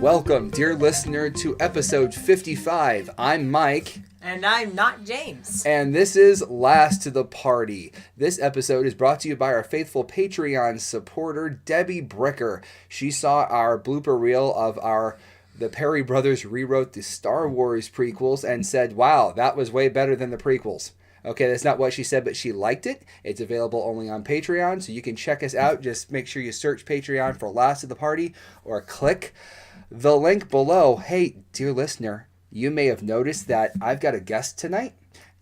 Welcome, dear listener, to episode 55. I'm Mike. And I'm not James. And this is Last to the Party. This episode is brought to you by our faithful Patreon supporter, Debbie Bricker. She saw our blooper reel of the Perry brothers rewrote the Star Wars prequels and said, wow, that was way better than the prequels. Okay, that's not what she said, but she liked it. It's available only on Patreon, so you can check us out. Just make sure you search Patreon for Last to the Party or click the link below. Hey, dear listener, you may have noticed that I've got a guest tonight,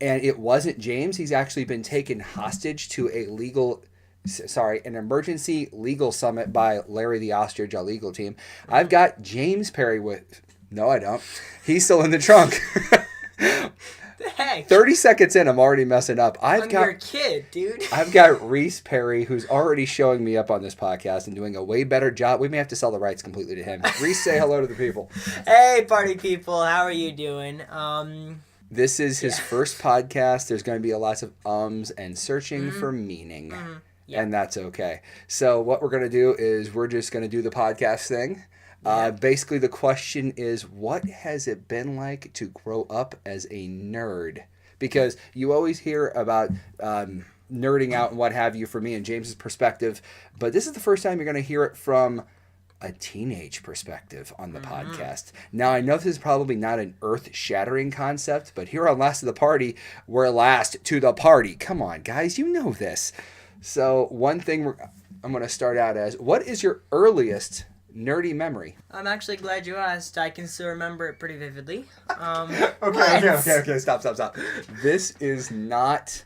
and it wasn't James. He's actually been taken hostage to an emergency legal summit by Larry the Ostrich, our legal team. I've got James Perry with... No, I don't. He's still in the trunk. The heck? 30 seconds in, I'm already messing up. I'm your kid, dude. I've got Reese Perry, who's already showing me up on this podcast and doing a way better job. We may have to sell the rights completely to him. Reese, say hello to the people. Hey, party people. How are you doing? This is his first podcast. There's going to be a lot of ums and searching for meaning. Yeah. And that's okay. So what we're going to do is we're just going to do the podcast thing. Basically, the question is, what has it been like to grow up as a nerd? Because you always hear about nerding out and what have you from me and James's perspective, but this is the first time you're going to hear it from a teenage perspective on the podcast. Now, I know this is probably not an earth-shattering concept, but here on Last to the Party, we're last to the party. Come on, guys, you know this. So one thing I'm going to start out as, what is your earliest nerdy memory? I'm actually glad you asked. I can still remember it pretty vividly. Okay. Stop. This is not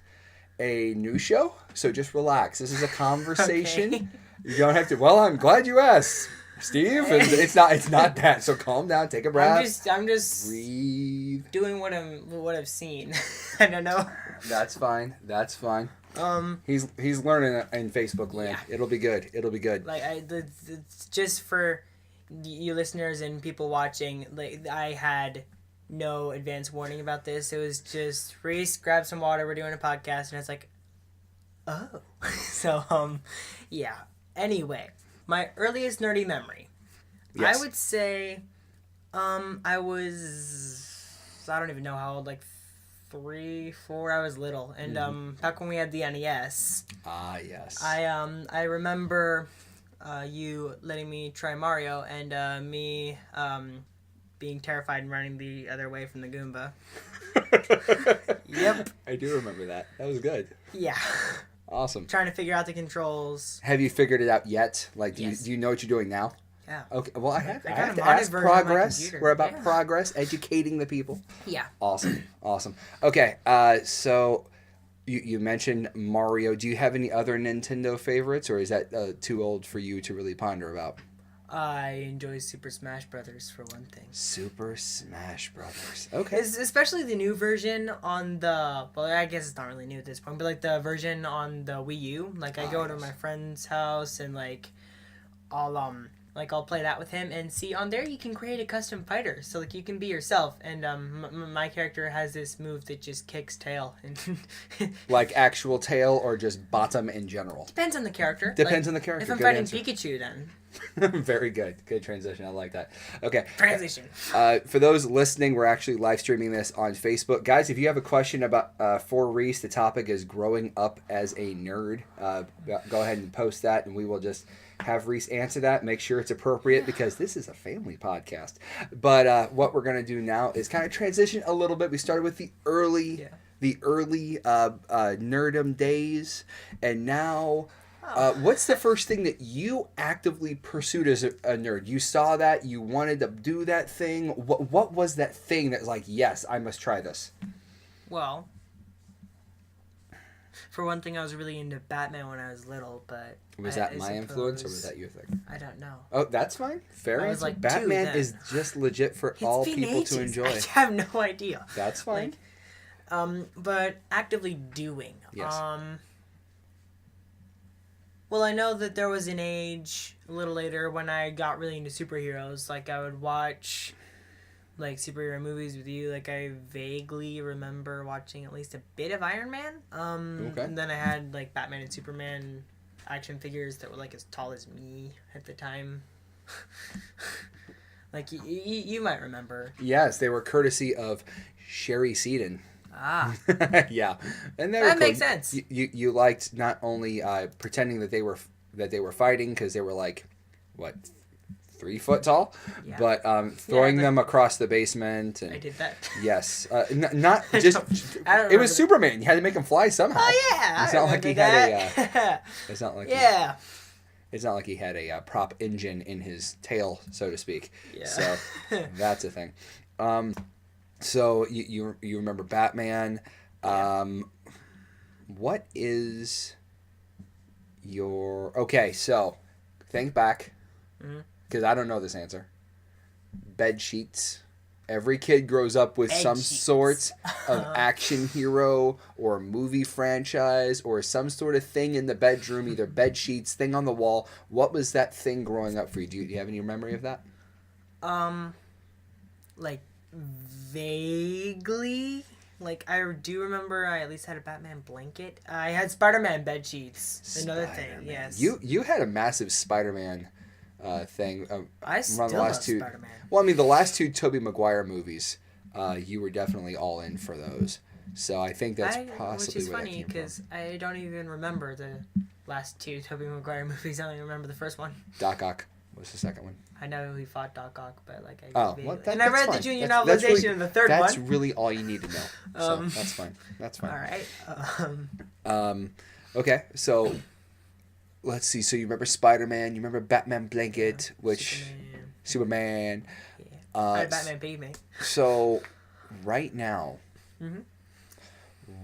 a news show, so just relax. This is a conversation. Okay. You don't have to. Well, I'm glad you asked, Steve. It's not that. So calm down. Take a breath. I'm just breathe. Doing what I've seen. I don't know. That's fine. He's learning in Facebook land. Yeah. It'll be good. Like it's just for you listeners and people watching. Like I had no advance warning about this. It was just Reese, grab some water. We're doing a podcast, and it's like, oh. So yeah. Anyway, my earliest nerdy memory. Yes. I would say, I don't even know how old. Like 3, 4, I was little, and back when we had the NES. Yes. I remember you letting me try Mario, and me being terrified and running the other way from the Goomba. Yep. I do remember that. That was good. Yeah. Awesome. Trying to figure out the controls. Have you figured it out yet? Like, do you know what you're doing now? Yeah. Okay. Well, I have to ask progress. We're about progress, educating the people. Yeah. Awesome. Okay. So you mentioned Mario. Do you have any other Nintendo favorites, or is that too old for you to really ponder about? I enjoy Super Smash Brothers for one thing. Super Smash Brothers. Okay. Especially the new version on the... Well, I guess it's not really new at this point, but like the version on the Wii U. Like I go to my friend's house and like I'll play that with him, and see on there you can create a custom fighter, so like you can be yourself, and my character has this move that just kicks tail, and like actual tail or just bottom in general. Depends on the character. Depends on the character. If I'm fighting Pikachu, then. Very good transition. I like that. Okay. Transition. For those listening, we're actually live streaming this on Facebook, guys. If you have a question about for Reese, the topic is growing up as a nerd. Go ahead and post that, and we will just have Reese answer that. Make sure it's appropriate, because this is a family podcast. But what we're gonna do now is kind of transition a little bit. We started with the early nerdum days, and now. What's the first thing that you actively pursued as a nerd? You saw that, you wanted to do that thing. What was that thing that was like, yes, I must try this? Well, for one thing, I was really into Batman when I was little, but... Was that my influence, or was that your thing? I don't know. Oh, that's fine. Fair answer. Like Batman is just legit for all people to enjoy. I have no idea. That's fine. But actively doing. Yes. Well, I know that there was an age a little later when I got really into superheroes. Like, I would watch, like, superhero movies with you. Like, I vaguely remember watching at least a bit of Iron Man. Okay. And then I had, like, Batman and Superman action figures that were, like, as tall as me at the time. Like you might remember. Yes, they were courtesy of Sherry Seaton. Ah, Yeah, and they were that cool. makes sense. You liked not only pretending that they were fighting because they were like what 3 foot tall, Yeah. but throwing but- them across the basement. And I did that. yes, not just. I don't It was remember Superman. You had to make him fly somehow. Oh yeah, It's I not like he remember had that. It's not like Yeah. it's not like he had a prop engine in his tail, so to speak. Yeah. So that's a thing. So you remember Batman? What is your okay? So think back, because I don't know this answer. Bed sheets. Every kid grows up with Bed some sheets. sort of action hero or movie franchise or some sort of thing in the bedroom, either bed sheets, thing on the wall. What was that thing growing up for you? Do you have any memory of that? Like vaguely. Like I do remember, I at least had a Batman blanket. I had Spider-Man bed sheets. Another thing, Spider-Man. yes. You had a massive Spider-Man thing. I still love Spider-Man. Well, I mean, the last two Tobey Maguire movies, you were definitely all in for those. So I think that's possibly which is where funny that came because I don't even remember the last two Tobey Maguire movies. I only remember the first one. Doc Ock was the second one. I know he fought Doc Ock, but like I Oh, vaguely- well, and I read that's the junior fine. That's novelization really, of the third one. That's really all you need to know. So that's fine. That's fine. All right. Okay, so let's see. So you remember Spider-Man? You remember Batman blanket, which Superman. I had Batman pavement. So right now,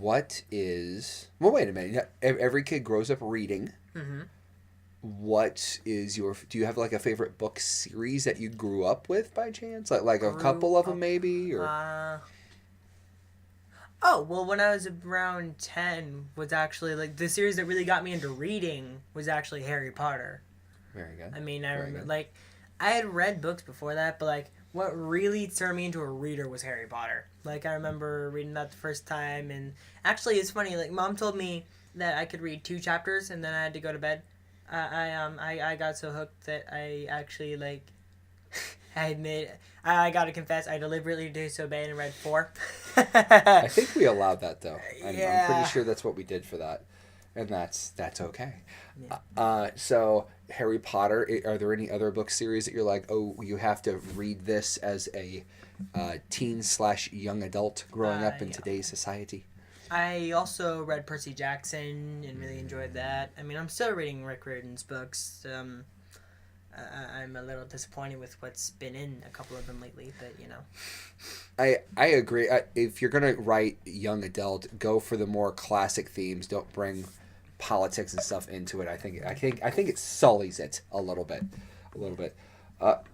what is? Well, wait a minute. Every kid grows up reading. What is your? Do you have like a favorite book series that you grew up with by chance? Like a couple of them maybe, or? Oh, well, when I was around 10, was actually, like, the series that really got me into reading was actually Harry Potter. Very good. I mean, I remember, like, I had read books before that, but, like, what really turned me into a reader was Harry Potter. Like, I remember reading that the first time, and actually, it's funny, like, Mom told me that I could read 2 chapters, and then I had to go to bed. I got so hooked that I actually, like, I gotta confess, I deliberately disobeyed and read 4. I think we allowed that though. I'm Yeah. pretty sure that's what we did for that, and that's okay. Yeah. So Harry Potter. Are there any other book series that you're like, oh, you have to read this as a teen/young adult growing up in today's society? I also read Percy Jackson and really enjoyed that. I mean, I'm still reading Rick Riordan's books. I'm a little disappointed with what's been in a couple of them lately, but you know. I agree. If you're gonna write young adult, go for the more classic themes. Don't bring politics and stuff into it. I think it sullies it a little bit.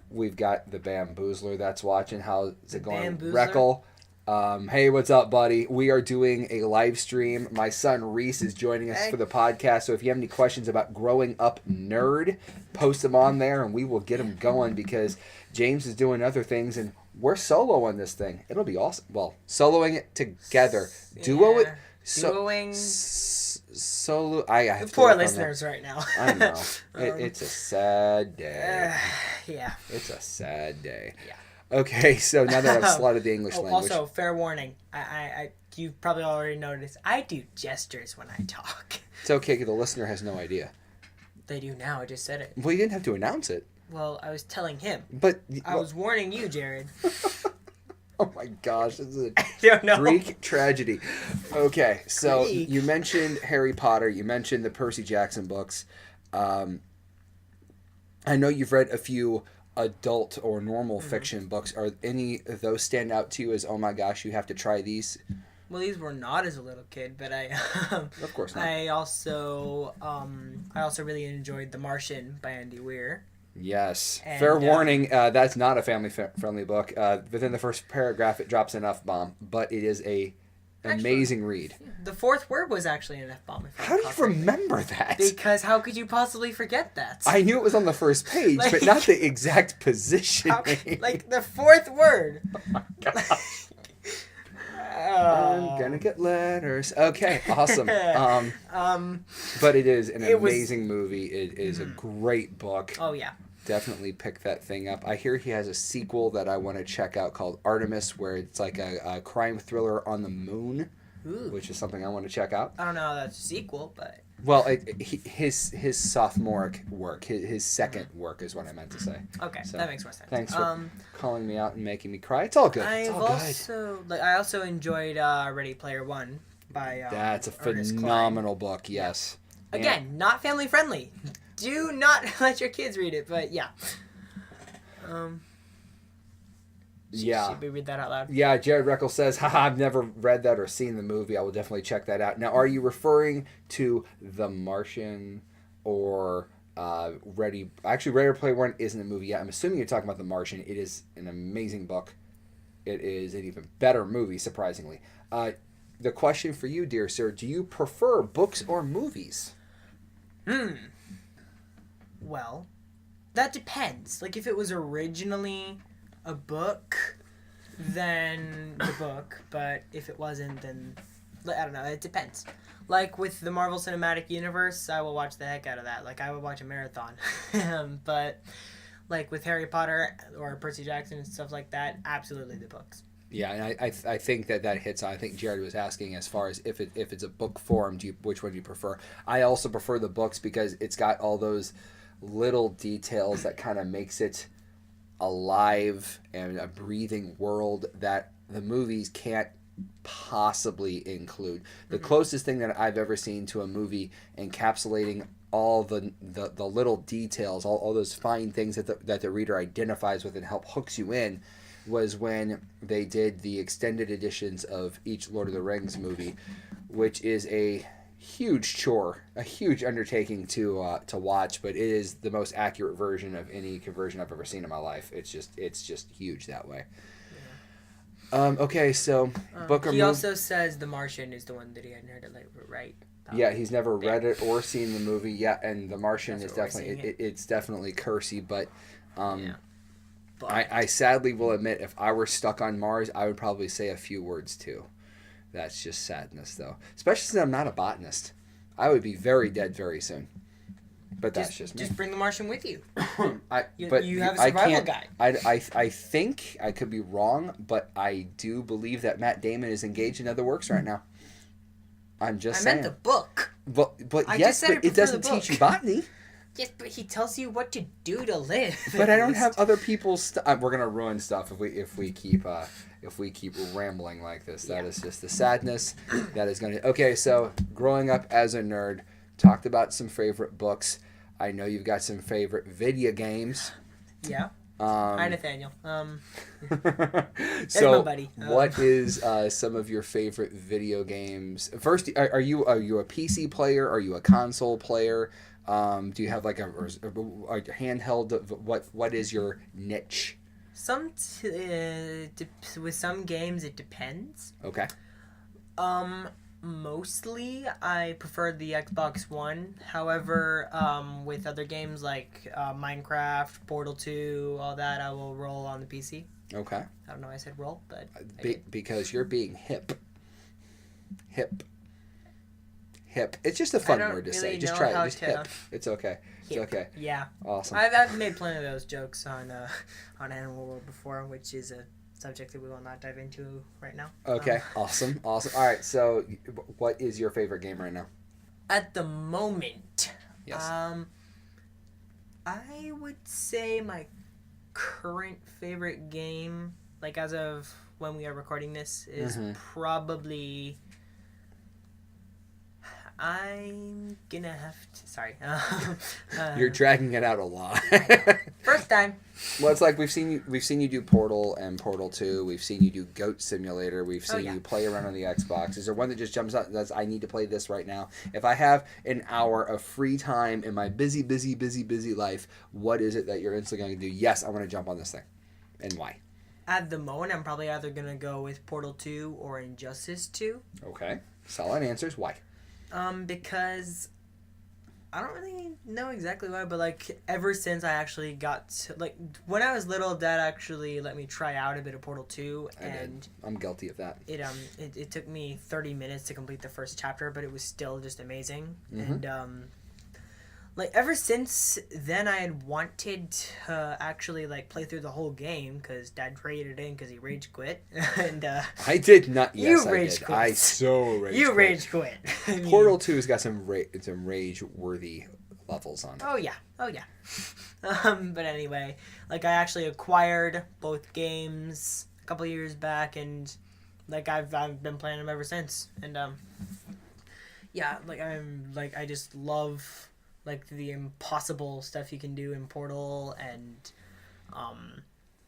We've got the Bamboozler that's watching. How's it going, Reckle? Hey, what's up, buddy? We are doing a live stream. My son Reese is joining us for the podcast. So if you have any questions about growing up nerd, post them on there and we will get them going because James is doing other things and we're solo on this thing. It'll be awesome. Well, soloing it together. Duoing. Solo. I have poor listeners right now. I know. It's a sad day. Yeah. It's a sad day. Yeah. Okay, so now that I've slotted the English language. Also, fair warning. I you probably already noticed. I do gestures when I talk. It's okay because the listener has no idea. They do now. I just said it. Well, you didn't have to announce it. Well, I was telling him. But I was warning you, Jared. Oh my gosh, this is I don't know. Greek tragedy. Okay, so Greek. you mentioned Harry Potter. You mentioned the Percy Jackson books. I know you've read a few adult or normal fiction books. Are any of those stand out to you as, oh my gosh, you have to try these? Well, these were not as a little kid, but Of course not. I also really enjoyed The Martian by Andy Weir. Yes. And, Fair warning, that's not a family-friendly book. Within the first paragraph, it drops an F-bomb, but it is a amazing read. The 4th word was actually an F-bomb. How do you remember that? Because how could you possibly forget that? I knew it was on the first page, Like- but not the exact position. Like the 4th word. Oh my gosh. I'm gonna get letters. Okay, awesome. But it is an amazing movie. It is a great book. Oh yeah. definitely pick that thing up. I hear he has a sequel that I want to check out called Artemis, where it's like a crime thriller on the moon, Ooh. which is something I want to check out. I don't know how that's a sequel, but... Well, his sophomoric work, his second work is what I meant to say. Okay, so, that makes more sense. Thanks for calling me out and making me cry. It's all good. I also enjoyed Ready Player One by that's a Ernest phenomenal Cline. book. Yes. Again, not family friendly. Do not let your kids read it. But yeah. Should we read that out loud? Yeah, Jared Reckel says, haha, I've never read that or seen the movie. I will definitely check that out. Now, are you referring to The Martian or Ready Player One isn't a movie yet. I'm assuming you're talking about The Martian. It is an amazing book. It is an even better movie, surprisingly. The question for you, dear sir, do you prefer books or movies? Well, that depends. Like, if it was originally a book, then the book, but if it wasn't, then I don't know, it depends. Like with the Marvel Cinematic Universe, I will watch the heck out of that. Like, I would watch a marathon. But like with Harry Potter or Percy Jackson and stuff like that, absolutely the books. Yeah, and I think that hits on. I think Jared was asking as far as if it's a book form, which one do you prefer? I also prefer the books because it's got all those little details that kind of makes it alive and a breathing world that the movies can't possibly include. The closest thing that I've ever seen to a movie encapsulating all the little details, all those fine things that the reader identifies with and help hooks you in, was when they did the extended editions of each Lord of the Rings movie, which is a huge chore, a huge undertaking to watch, but it is the most accurate version of any conversion I've ever seen in my life. It's just huge that way. Yeah. Okay, so book or movie. He also says The Martian is the one that he hadn't heard it right. Yeah, he's never read it or seen the movie. Yeah, and The Martian is definitely it's definitely cursey, but I sadly will admit if I were stuck on Mars, I would probably say a few words too. That's just sadness, though. Especially since I'm not a botanist. I would be very dead very soon. But that's just me. Just bring the Martian with you. You have a survival guide. I think, I could be wrong, but I do believe that Matt Damon is engaged in other works right now. I'm just saying. I meant the book. But yes, but it doesn't teach you botany. Yes, but he tells you what to do to live. But I don't have other people's stuff. We're gonna ruin stuff if we keep rambling like this. That is just the sadness. That is gonna. Okay, so growing up as a nerd, talked about some favorite books. I know you've got some favorite video games. Yeah. Hi, Nathaniel. So, my buddy. What is some of your favorite video games? First, are you a PC player? Are you a console player? Do you have like a handheld? What is your niche? With some games it depends. Okay. Mostly I prefer the Xbox One. However, with other games like Minecraft, Portal 2, all that, I will roll on the PC. Okay. I don't know why I said roll, but because you're being hip. It's just a fun word to say. Just try it. Just hip. It's okay. It's okay. Yeah. Awesome. I've made plenty of those jokes on Animal World before, which is a subject that we will not dive into right now. Okay. Awesome. All right. So, what is your favorite game right now? At the moment, yes. I would say my current favorite game, like as of when we are recording this, is probably. I'm gonna have to. Sorry. You're dragging it out a lot. First time. Well, it's like we've seen you do Portal and Portal 2. We've seen you do Goat Simulator. We've seen you play around on the Xbox. Is there one that just jumps out that's I need to play this right now? If I have an hour of free time in my busy life, what is it that you're instantly going to do? Yes, I want to jump on this thing. And why? At the moment, I'm probably either going to go with Portal 2 or Injustice 2. Okay. Solid answers. Why? Because I don't really know exactly why, but like ever since I actually got to, like when I was little, Dad actually let me try out a bit of Portal 2, and I'm guilty of that. It took me 30 minutes to complete the first chapter, but it was still just amazing. And like ever since then I had wanted to actually like play through the whole game because Dad traded in because he rage quit and I did not. you Yes, I rage did. quit. I so rage you quit. rage quit. I mean, Portal 2's got some rage worthy levels on it. oh yeah. But anyway, like I actually acquired both games a couple years back, and like I've been playing them ever since. And yeah, I just love like the impossible stuff you can do in Portal, and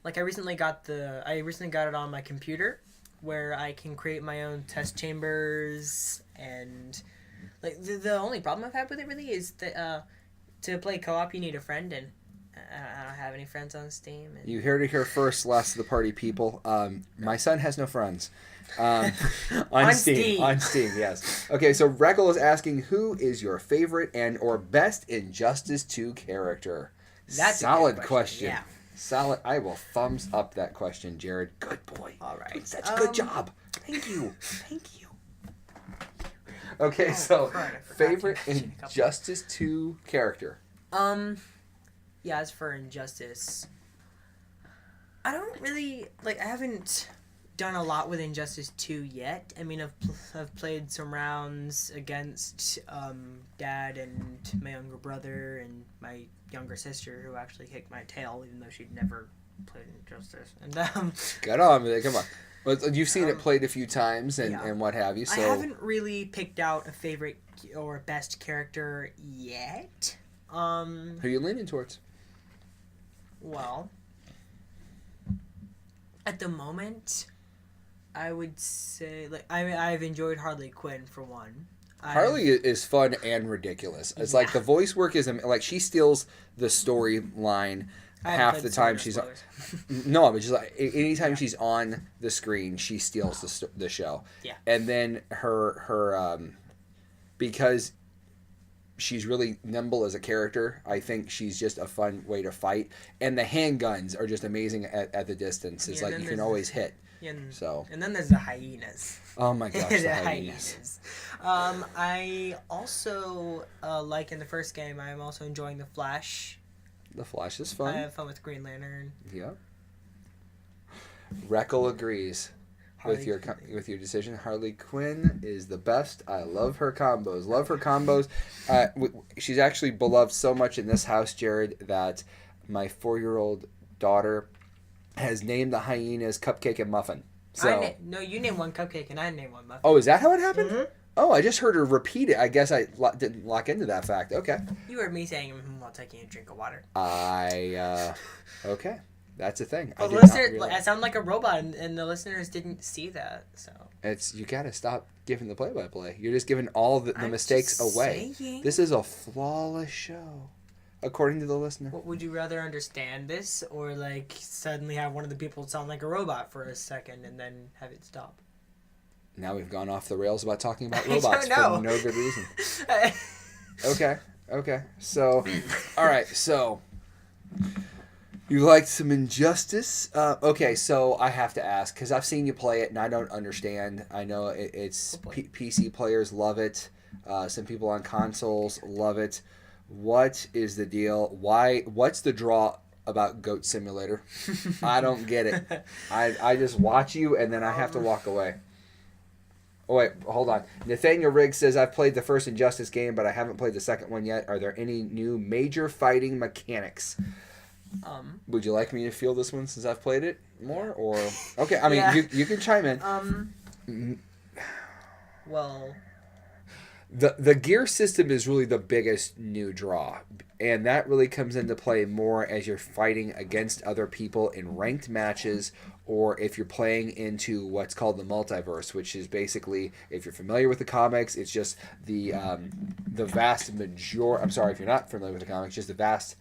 like I recently got it on my computer where I can create my own test chambers, and like the only problem I've had with it really is that to play co-op you need a friend, and I don't have any friends on Steam. And... You heard it here first, last of the party people. My son has no friends. On Steam. On Steam, yes. Okay, so Reckle is asking, who is your favorite and or best Injustice 2 character? That's solid a good question. Yeah. Solid. I will thumbs up that question, Jared. Good boy. All right. Did such a good job. Thank you. Thank you. Okay, so favorite Injustice 2 character. Yeah, as for Injustice, I don't really like. I haven't done a lot with Injustice 2 yet. I mean, I've played some rounds against Dad and my younger brother and my younger sister, who actually kicked my tail, even though she'd never played Injustice. And Get on with it. Come on. Well, you've seen it played a few times and what have you. So I haven't really picked out a favorite or best character yet. Who are you leaning towards? Well, at the moment, I would say like I've enjoyed Harley Quinn for one. Harley is fun and ridiculous. It's like the voice work is like she steals the storyline half the time she's on. No, but just like anytime she's on the screen, she steals the show. Yeah. And then her because she's really nimble as a character, I think she's just a fun way to fight. And the handguns are just amazing at the distance. It's like you can always hit. And then there's the hyenas. Oh my gosh, the hyenas. I also like in the first game. I'm also enjoying the Flash. The Flash is fun. I have fun with Green Lantern. Yeah. Reckle agrees with your decision. Harley Quinn is the best. I love her combos. She's actually beloved so much in this house, Jared, that my 4-year-old daughter has named the hyenas Cupcake and Muffin. So no, you named one Cupcake and I named one Muffin. Oh, is that how it happened? Mm-hmm. Oh, I just heard her repeat it. I guess I didn't lock into that fact. Okay. You heard me saying while taking a drink of water. Okay. That's a thing. But I sound like a robot, and the listeners didn't see that. So you gotta stop giving the play-by-play. You're just giving all the mistakes away. This is a flawless show, according to the listener. What, would you rather understand this, or like suddenly have one of the people sound like a robot for a second and then have it stop? Now we've gone off the rails about talking about robots for no good reason. Okay. So, all right. So, you liked some Injustice. Okay, so I have to ask, because I've seen you play it, and I don't understand. I know it's PC players love it. Some people on consoles love it. What is the deal? What's the draw about Goat Simulator? I don't get it. I just watch you, and then I have to walk away. Oh, wait, hold on. Nathaniel Riggs says, I've played the first Injustice game, but I haven't played the second one yet. Are there any new major fighting mechanics? Would you like me to feel this one since I've played it more? Or okay, I mean, you can chime in. Well... The gear system is really the biggest new draw, and that really comes into play more as you're fighting against other people in ranked matches, or if you're playing into what's called the multiverse, which is basically, if you're familiar with the comics, it's just the vast majority. I'm sorry if you're not familiar with the comics, just the vast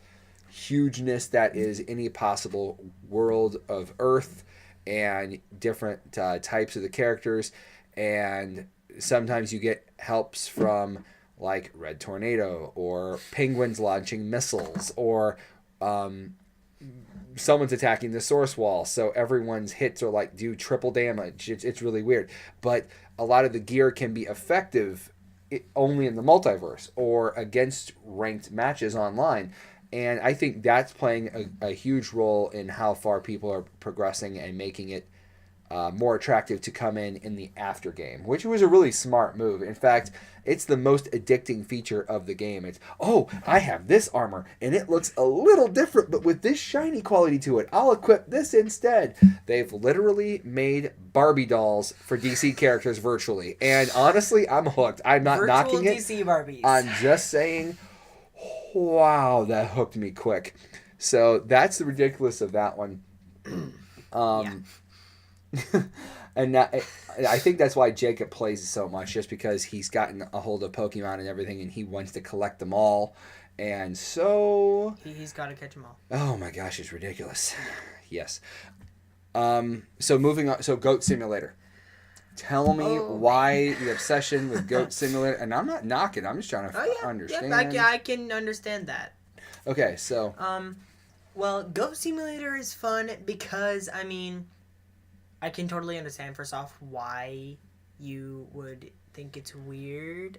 hugeness that is any possible world of Earth and different types of the characters, and sometimes you get helps from like Red Tornado or penguins launching missiles or someone's attacking the source wall, so everyone's hits are like do triple damage. It's really weird, but a lot of the gear can be effective only in the multiverse or against ranked matches online. And I think that's playing a huge role in how far people are progressing and making it more attractive to come in the after game, which was a really smart move. In fact, it's the most addicting feature of the game. It's, oh, I have this armor and it looks a little different, but with this shiny quality to it, I'll equip this instead. They've literally made Barbie dolls for DC characters virtually. And honestly, I'm hooked. I'm not Virtual knocking it. DC Barbies. I'm just saying, wow, that hooked me quick. So that's the ridiculous of that one. Yeah. And I think that's why Jacob plays so much, just because he's gotten a hold of Pokemon and everything, and he wants to collect them all. And so he's got to catch them all. Oh my gosh, it's ridiculous. Yes. So moving on. So Goat Simulator. Tell me why the obsession with Goat Simulator. And I'm not knocking. I'm just trying to understand. Yeah, I can understand that. Okay, so. Well, Goat Simulator is fun because, I mean, I can totally understand, first off, why you would think it's weird.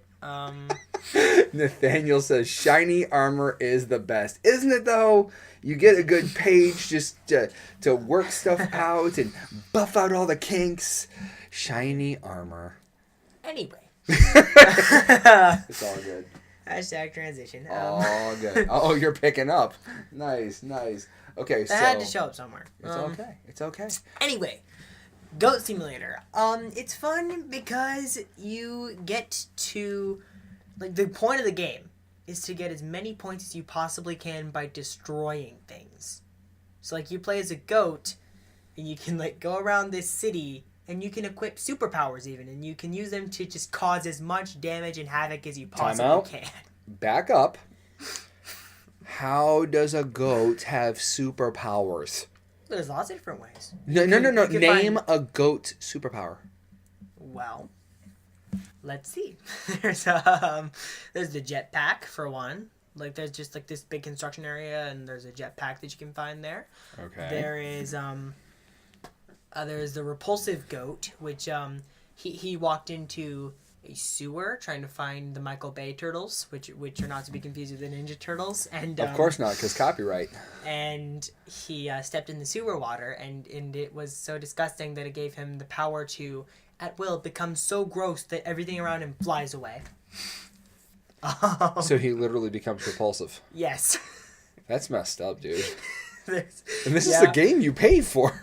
Nathaniel says, shiny armor is the best. Isn't it, though? You get a good page just to work stuff out and buff out all the kinks. Shiny armor. Anyway. It's all good. Hashtag transition. All good. Oh, you're picking up. Nice. Okay, so. I had to show up somewhere. It's okay. Anyway. Goat Simulator. It's fun because you get to, like, the point of the game is to get as many points as you possibly can by destroying things. So, like, you play as a goat, and you can, like, go around this city, and you can equip superpowers even, and you can use them to just cause as much damage and havoc as you possibly can. Back up. How does a goat have superpowers? There's lots of different ways. No. Name a goat superpower. Well, let's see. There's the jetpack for one. Like, there's just like this big construction area, and there's a jetpack that you can find there. Okay. There is there's the repulsive goat, which he walked into a sewer trying to find the Michael Bay turtles, which are not to be confused with the Ninja Turtles. And of course not, because copyright. And he stepped in the sewer water, and it was so disgusting that it gave him the power to, at will, become so gross that everything around him flies away. So he literally becomes repulsive. Yes. That's messed up, dude. And this is the game you paid for.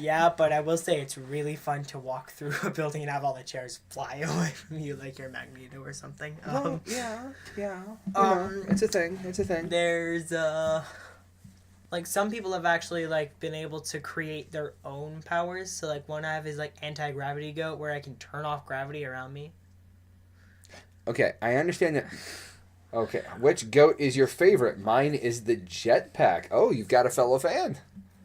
Yeah, but I will say it's really fun to walk through a building and have all the chairs fly away from you like you're Magneto or something. Yeah. It's a thing. There's like, some people have actually, like, been able to create their own powers. So, like, one I have is, like, anti-gravity goat, where I can turn off gravity around me. Okay, I understand that. Okay, which goat is your favorite? Mine is the jetpack. Oh, you've got a fellow fan.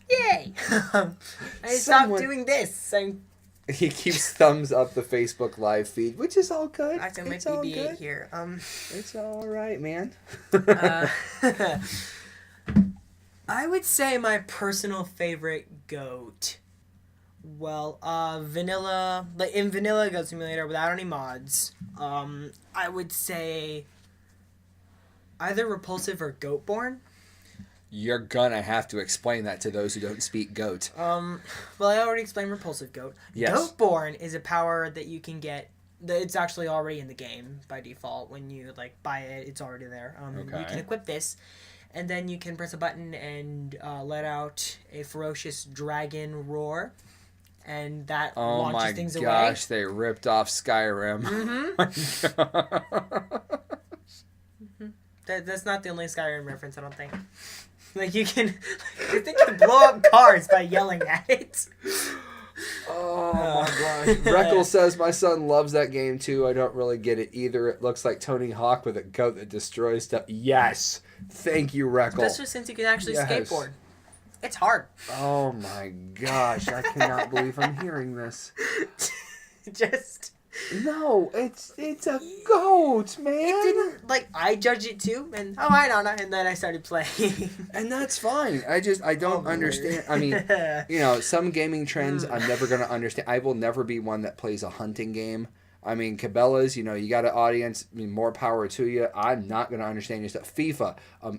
Yay! I stopped doing this. He keeps thumbs up the Facebook live feed, which is all good. I can make all BB-8 good here. It's all right, man. I would say my personal favorite goat. Well, vanilla, like in vanilla Goat Simulator without any mods. I would say either Repulsive or Goatborn. You're gonna have to explain that to those who don't speak goat. Well, I already explained Repulsive Goat. Yes. Goatborn is a power that you can get. It's actually already in the game by default. When you, like, buy it, it's already there. Okay. You can equip this, and then you can press a button and let out a ferocious dragon roar, and that launches things away. Oh my gosh, they ripped off Skyrim. That's not the only Skyrim reference, I don't think. Like, you can blow up cars by yelling at it. Oh my gosh. Reckle says, my son loves that game too. I don't really get it either. It looks like Tony Hawk with a goat that destroys stuff. Yes. Thank you, Reckle. Especially since you can actually skateboard. It's hard. Oh my gosh. I cannot believe I'm hearing this. No, it's a goat, man. It didn't, like, I judged it too, and I don't know, and then I started playing. And that's fine. I don't understand. I mean, some gaming trends I'm never going to understand. I will never be one that plays a hunting game. I mean, Cabela's, you know, you got an audience. I mean, more power to you. I'm not going to understand your stuff. FIFA,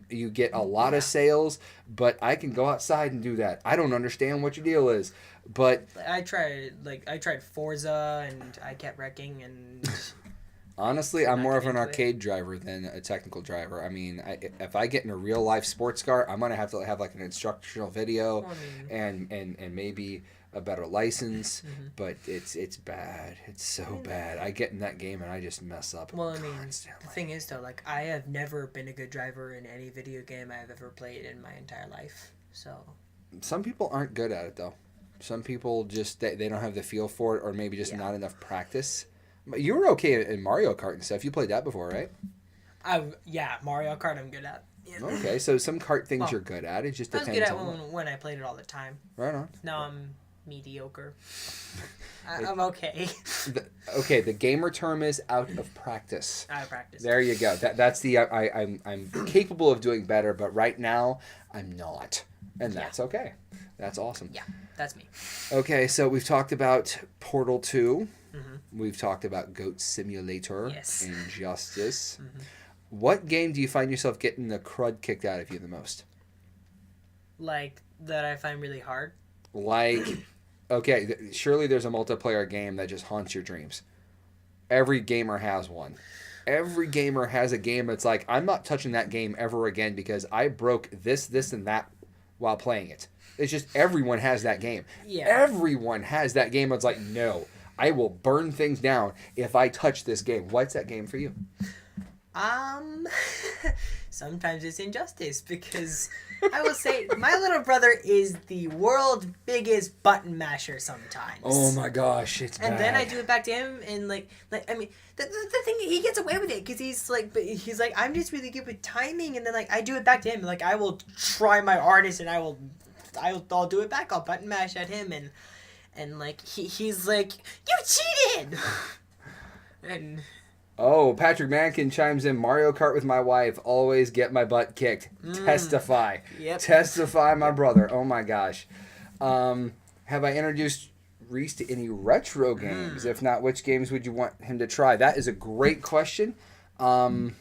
you get a lot of sales, but I can go outside and do that. I don't understand what your deal is, but I tried Forza and I kept wrecking and. honestly, I'm more of an arcade driver than a technical driver. I mean, if I get in a real life sports car, I'm gonna have to have like an instructional video, and maybe a better license. But it's bad. It's so bad. I get in that game and I just mess up. Well, I mean, constantly. the thing is though, like I have never been a good driver in any video game I've ever played in my entire life. So. Some people aren't good at it though. Some people just they don't have the feel for it, or maybe just not enough practice. You were okay in Mario Kart and stuff. You played that before, right? Mario Kart I'm good at. Yeah. Okay, so some kart things you're good at. It just depends. I was good at when I played it all the time. Right on. Now I'm mediocre. I'm okay. The gamer term is out of practice. Out of practice. There you go. That's the I'm capable of doing better, but right now I'm not, and that's okay. That's awesome. Yeah, that's me. Okay, so we've talked about Portal 2. We've talked about Goat Simulator, Injustice. What game do you find yourself getting the crud kicked out of you the most? Like, that I find really hard? Like, okay, surely there's a multiplayer game that just haunts your dreams. Every gamer has one. Every gamer has a game that's like, I'm not touching that game ever again because I broke this, and that while playing it. It's just everyone has that game. Yeah. Everyone has that game that's like, no, I will burn things down if I touch this game. What's that game for you? Sometimes it's Injustice because I will say my little brother is the world's biggest button masher sometimes. Oh my gosh, it's bad. And then I do it back to him and I mean the thing, he gets away with it because he's like I'm just really good with timing, and then like I do it back to him, like I will try my hardest and I'll do it back. I'll button mash at him and like he's like, you cheated. And oh, Patrick Mankin chimes in, Mario Kart with my wife, always get my butt kicked. Testify. Yep. Testify, my brother. Oh my gosh. Have I introduced Reese to any retro games? If not, which games would you want him to try? That is a great question. Well.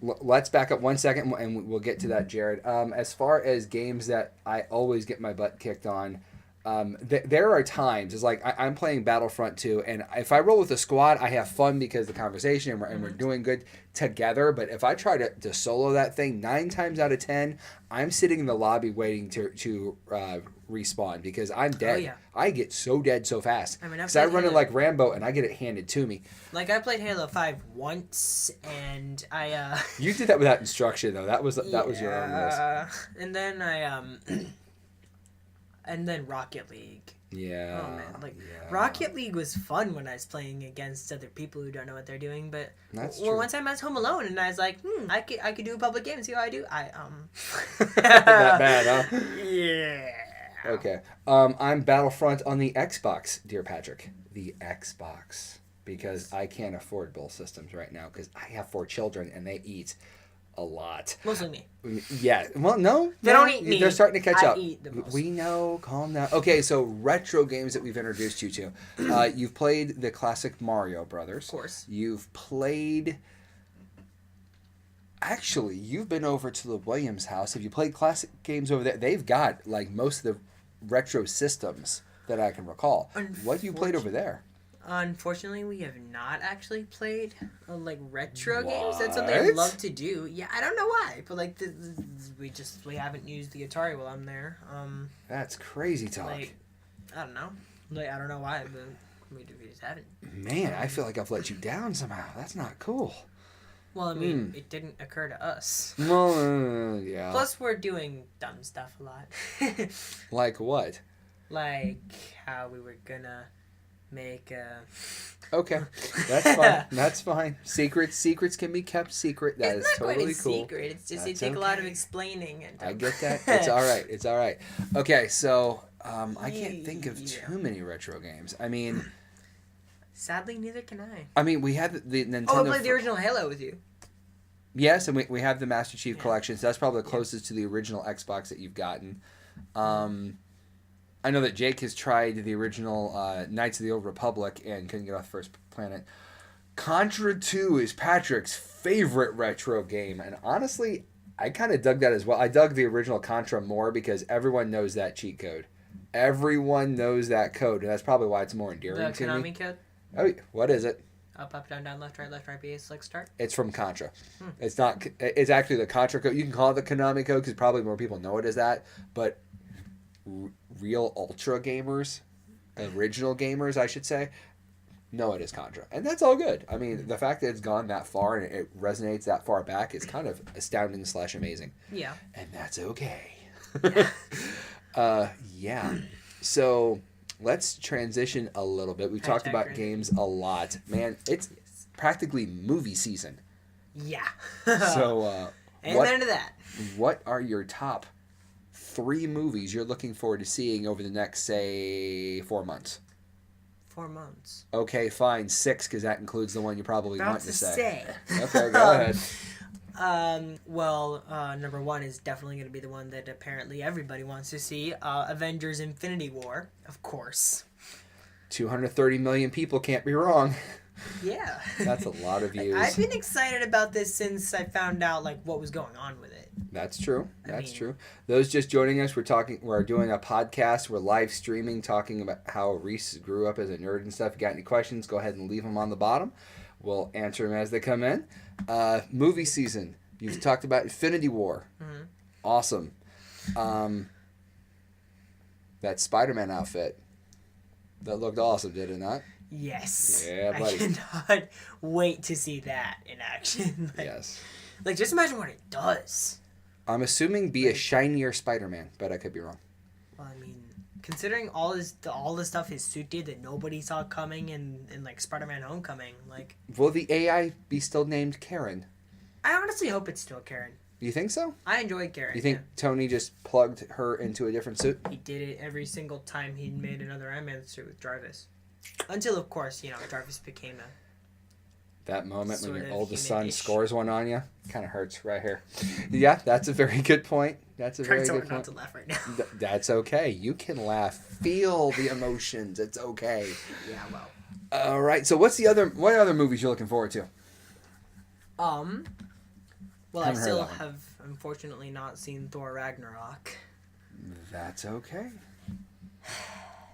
Let's back up 1 second and we'll get to that, Jared. As far as games that I always get my butt kicked on, there are times, it's like I'm playing Battlefront 2, and if I roll with a squad, I have fun because of the conversation and we're doing good together. But if I try to solo that thing, 9 times out of 10, I'm sitting in the lobby waiting to respawn because I'm dead. Oh, yeah. I get so dead so fast. I mean, because I run it like Rambo and I get it handed to me. Like I played Halo 5 once, and I You did that without instruction though. That was your own risk. And then and then Rocket League. Yeah. Oh man, Rocket League was fun when I was playing against other people who don't know what they're doing. But one time I was home alone and I was like, I could do a public game and see how I do. That bad, huh? Yeah. Okay. I'm Battlefront on the Xbox, dear Patrick. The Xbox. Because I can't afford both systems right now because I have 4 children and they eat a lot. Mostly me. Yeah. Well, no. They don't eat me. They're starting to catch up. I eat the most. We know. Calm down. Okay, so retro games that we've introduced you to. You've played the classic Mario Brothers. Of course. You've played... Actually, you've been over to the Williams house. Have you played classic games over there? They've got like most of the retro systems that I can recall. What have you played over there? Unfortunately, we have not actually played like retro games. That's something I'd love to do. Yeah, I don't know why, but like we haven't used the Atari while I'm there. That's crazy talk. Like, I don't know. Like I don't know why, but we just haven't. Man, I feel like I've let you down somehow. That's not cool. Well, I mean, it didn't occur to us. Well, yeah. Plus, we're doing dumb stuff a lot. Like what? Like how we were gonna make a... Okay, that's fine. That's fine. Secrets can be kept secret. That is totally cool. It's not quite a secret. It's just it take a lot of explaining. And I get that. It's all right. It's all right. Okay, so I can't think of too many retro games. I mean... Sadly, neither can I. I mean, we had the Nintendo... Oh, I played the original Halo with you. Yes, and we have the Master Chief Collection, so that's probably the closest to the original Xbox that you've gotten. I know that Jake has tried the original Knights of the Old Republic and couldn't get off the first planet. Contra 2 is Patrick's favorite retro game, and honestly, I kind of dug that as well. I dug the original Contra more because everyone knows that cheat code. Everyone knows that code, and that's probably why it's more endearing The to me. Konami code? Oh, what is it? Up, down, left, right, B, select, start? It's from Contra. It's not. It's actually the Contra code. You can call it the Konami code because probably more people know it as that. But real Ultra gamers, original gamers, I should say, know it is Contra, and that's all good. I mean, the fact that it's gone that far and it resonates that far back is kind of astounding / amazing. Yeah. And that's okay. Yeah. So let's transition a little bit. We've talked about games a lot. Man, it's practically movie season. Yeah. So amen to that. What are your top 3 movies you're looking forward to seeing over the next, say, 4 months? 4 months. Okay, fine. 6, because that includes the one you probably want to say. say. Okay, go ahead. Well, number 1 is definitely going to be the one that apparently everybody wants to see. Avengers Infinity War, of course. 230 million people can't be wrong. Yeah. That's a lot of views. I've been excited about this since I found out, like, what was going on with it. That's true. That's true. Those just joining us, we're doing a podcast. We're live streaming, talking about how Reese grew up as a nerd and stuff. If you got any questions, go ahead and leave them on the bottom. We'll answer them as they come in. Movie season. You've talked about Infinity War. Mm-hmm. Awesome. That Spider-Man outfit. That looked awesome, did it not? Yes. Yeah, buddy. I cannot wait to see that in action. Yes. Like, just imagine what it does. I'm assuming be a shinier Spider-Man, but I could be wrong. Well, I mean, considering all the stuff his suit did that nobody saw coming in like Spider-Man Homecoming, like. Will the AI be still named Karen? I honestly hope it's still Karen. You think so? I enjoyed Karen. You think Tony just plugged her into a different suit? He did it every single time he made another Ant-Man suit with Jarvis. Until, of course, Jarvis became a... That moment when Sort your of oldest son human-ish. scores one on you kind of hurts right here. Yeah, that's a very good point. That's a very Trying good so hard point. not to laugh right now. That's okay. You can laugh. Feel the emotions. It's okay. Yeah, well. All right. So what other movies you're looking forward to? Well, I Haven't heard still that one. have unfortunately not seen Thor Ragnarok. That's okay.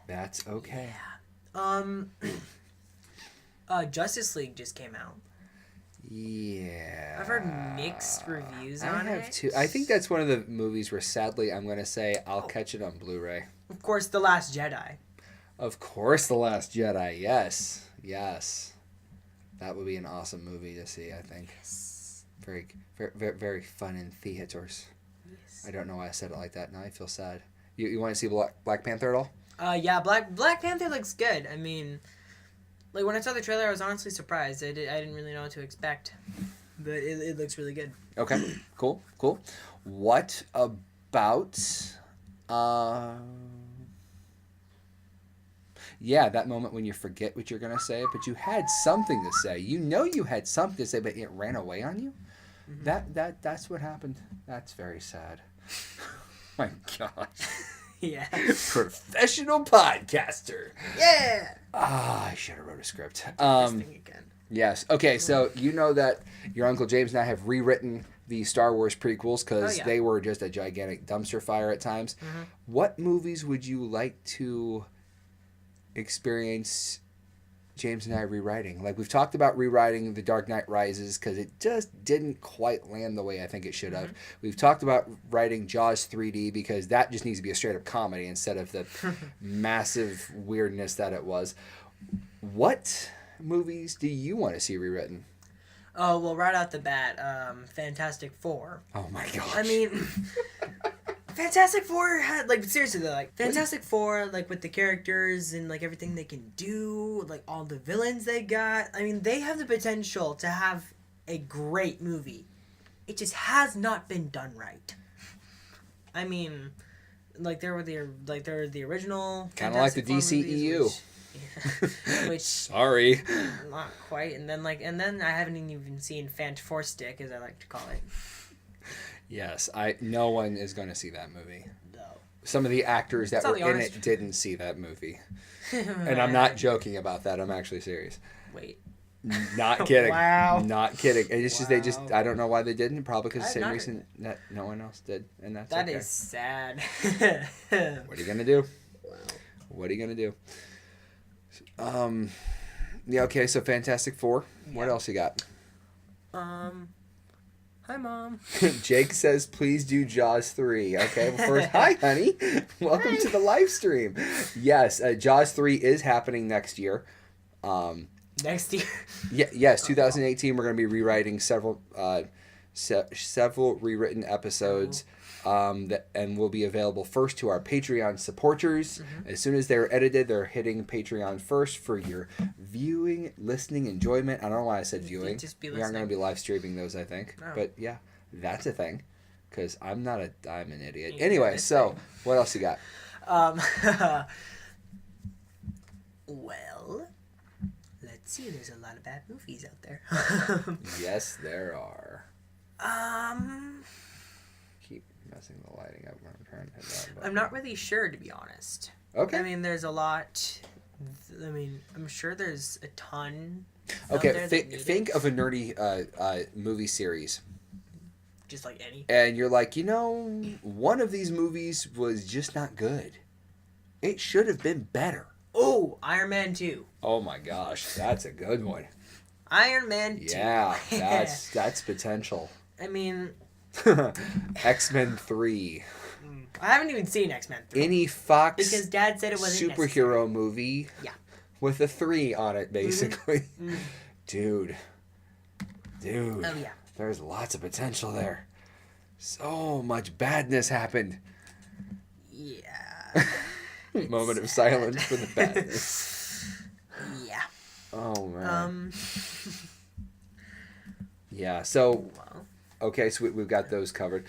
That's okay. Justice League just came out. Yeah. I've heard mixed reviews on it. I have too. I think that's one of the movies where sadly I'm going to say I'll catch it on Blu-ray. Of course, The Last Jedi. Of course, The Last Jedi. Yes. Yes. That would be an awesome movie to see, I think. Very, very, very fun in theaters. Yes. I don't know why I said it like that. Now I feel sad. You want to see Black Panther at all? Yeah, Black Panther looks good. I mean, like, when I saw the trailer, I was honestly surprised. I didn't really know what to expect. But it looks really good. Okay. Cool. What about... Yeah, that moment when you forget what you're going to say, but you had something to say. You know you had something to say, but it ran away on you? Mm-hmm. That's what happened. That's very sad. My gosh. Yeah. Professional podcaster. Yeah! I should have wrote a script. This thing again. Yes. Okay, so you know that your Uncle James and I have rewritten the Star Wars prequels because they were just a gigantic dumpster fire at times. Mm-hmm. What movies would you like to experience James and I rewriting? Like, we've talked about rewriting The Dark Knight Rises because it just didn't quite land the way I think it should have. We've talked about writing Jaws 3D because that just needs to be a straight up comedy instead of the massive weirdness that it was. What movies do you want to see rewritten? Oh, well, right out the bat, Fantastic Four. Oh my gosh. I mean, Fantastic Four had, like, seriously though, like, Fantastic Four, like, with the characters and, like, everything they can do, like, all the villains they got, I mean, they have the potential to have a great movie. It just has not been done right. I mean, like, there were the original kind of like the DCEU. Which sorry, not quite, and then I haven't even seen Fant4stick, as I like to call it. Yes, no one is going to see that movie. No. some of the actors that It's not were the in honest it didn't see that movie. And I'm not joking about that. I'm actually serious. Wait. Not kidding. Wow. Not kidding. It's just they just Wow. I don't know why they didn't. Probably because the I've same not reason that no one else did, and that's That okay. is sad. What are you gonna do? Wow. What are you gonna do? Yeah. Okay. So Fantastic Four. What Yeah. else you got? Hi, Mom. Jake says, please do Jaws 3. Okay, well, first, hi, honey. Welcome to the live stream. Yes, Jaws 3 is happening next year. Next year. Yes, 2018, we're going to be rewriting several rewritten episodes and will be available first to our Patreon supporters. Mm-hmm. As soon as they're edited, they're hitting Patreon first for your viewing, listening, enjoyment. I don't know why I said viewing. Just be We aren't going to listening. be live streaming those, I think. No. But yeah, that's a thing. Because I'm an idiot. Yeah, Anyway, that's so thing. what else you got? Well, let's see. There's a lot of bad movies out there. Yes, there are. um, Keep messing the lighting up when I'm trying to hit that button. I'm not really sure, to be honest. Okay. I mean, there's a lot. I mean, I'm sure there's a ton. out Okay, there that need think it. of a nerdy movie series. Just like any. And you're like, one of these movies was just not good. It should have been better. Oh, Iron Man 2. Oh my gosh, that's a good one. Iron Man 2. Yeah, that's potential. I mean, X-Men 3. I haven't even seen X-Men 3. Any Fox Because Dad said it wasn't superhero movie Yeah. with a 3 on it, basically. Mhm. Dude. Oh, yeah. There's lots of potential there. So much badness happened. Yeah. Moment of silence for the badness. Yeah. Oh, man. Um. Yeah, so, Well, okay, so we've got those covered.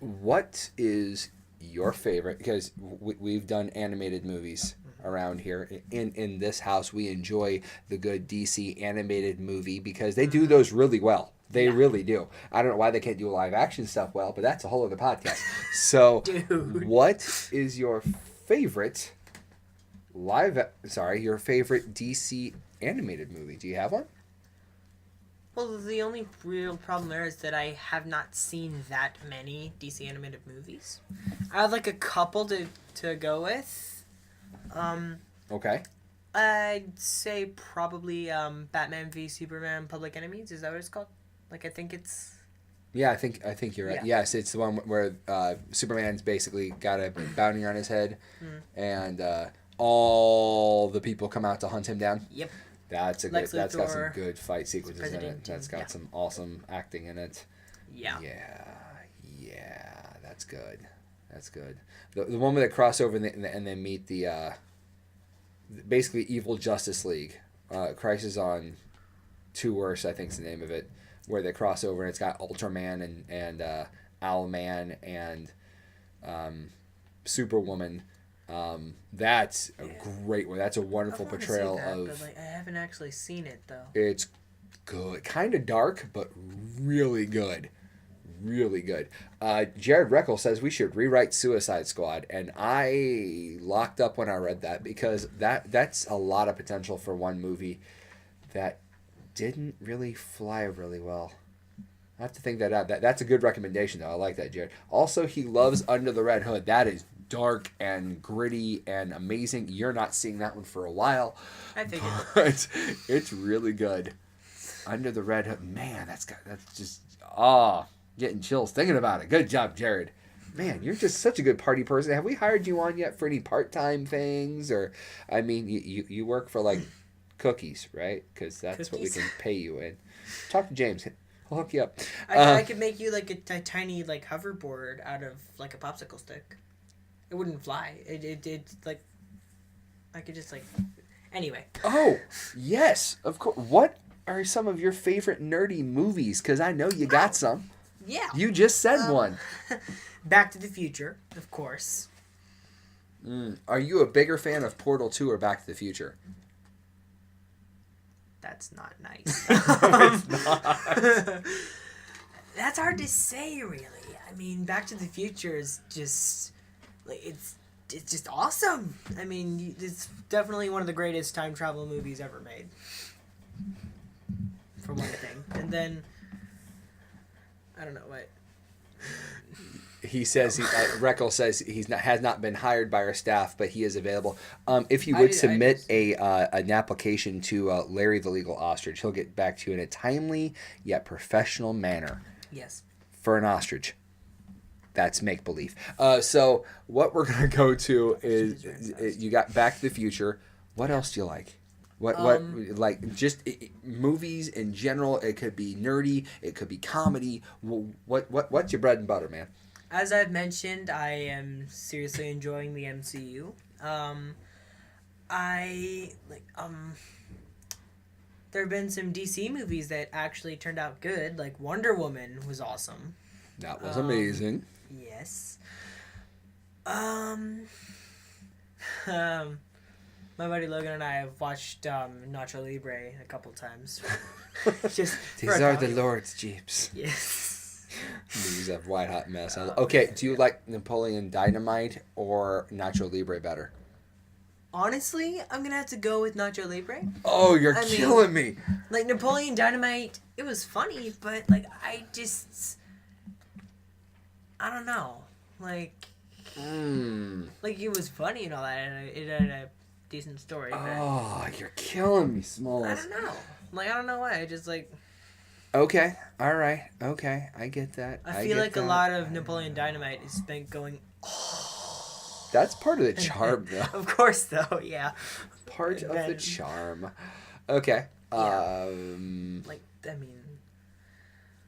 What is your favorite? Because we've done animated movies around here. In this house, we enjoy the good DC animated movie because they do those really well. They really do. I don't know why they can't do live action stuff well, but that's a whole other podcast. So, Dude. what is your favorite your favorite DC animated movie? Do you have one? well, the only real problem there is that I have not seen that many DC animated movies. I have like a couple to go with. Okay. I'd say probably Batman v Superman: Public Enemies. Is that what it's called? Like I think it's. Yeah, I think you're right. Yeah. Yes, it's the one where Superman's basically got a bounty on his head, and all the people come out to hunt him down. Yep. That's Lex that's got some Luthor, good fight sequences in it. President, That's got yeah. some awesome acting in it. Yeah. Yeah, that's good. That's good. The one where they cross over and they meet the basically evil Justice League, Crisis on Two Earths, I think is the name of it, where they cross over and it's got Ultraman and Owlman and Superwoman. That's a great one. That's a wonderful I wanna see portrayal that, of. But, like, I haven't actually seen it though. It's good, kind of dark, but really good, really good. Jared Reckel says we should rewrite Suicide Squad, and I locked up when I read that because that's a lot of potential for one movie that didn't really fly really well. I have to think that out. That's a good recommendation, though. I like that, Jared. Also, he loves Under the Red Hood. That is dark and gritty and amazing. You're not seeing that one for a while. I figured. But it's really good. Under the Red Hood. Man, that's just getting chills thinking about it. Good job, Jared. Man, you're just such a good party person. Have we hired you on yet for any part-time things? Or, I mean, you work for, like, cookies, right? Because that's what we Cookies? can pay you in. Talk to James. I'll hook you up. I could make you like a tiny like hoverboard out of like a popsicle stick. It wouldn't fly. It like I could just like anyway. Oh, yes, of course. What are some of your favorite nerdy movies? Because I know you got some. Yeah. You just said one. Back to the Future, of course. Are you a bigger fan of Portal 2 or Back to the Future? That's not nice. It's not. That's hard to say, really. I mean, Back to the Future is just like it's just awesome. I mean, it's definitely one of the greatest time travel movies ever made. For one thing, and then I don't know what. He says, Reckel says has not been hired by our staff, but he is available. If you would submit an application to Larry the Legal Ostrich, he'll get back to you in a timely yet professional manner. Yes. For an ostrich. That's make-believe. So what we're going to go to is you got Back to the Future. What else do you like? What like just movies in general? It could be nerdy. It could be comedy. What's your bread and butter, man? As I've mentioned, I am seriously enjoying the MCU. There have been some DC movies that actually turned out good. Like Wonder Woman was awesome. That was amazing. Yes. My buddy Logan and I have watched Nacho Libre a couple times. Just These are the Lord's Jeeps. Yes. Movies of white hot mess. Okay, do you like Napoleon Dynamite or Nacho Libre better? Honestly, I'm gonna have to go with Nacho Libre. Oh, you're killing me. Like Napoleon Dynamite, it was funny, but like I don't know. Like it was funny and all that, and it had a decent story. Oh, you're killing me, Smalls. I don't know. Like I don't know why. I just like. Okay. All right. Okay. I get that. I feel like a lot of Napoleon Dynamite is spent going. That's part of the charm, though. Of course, though. Yeah. Part of the charm. Okay. Yeah.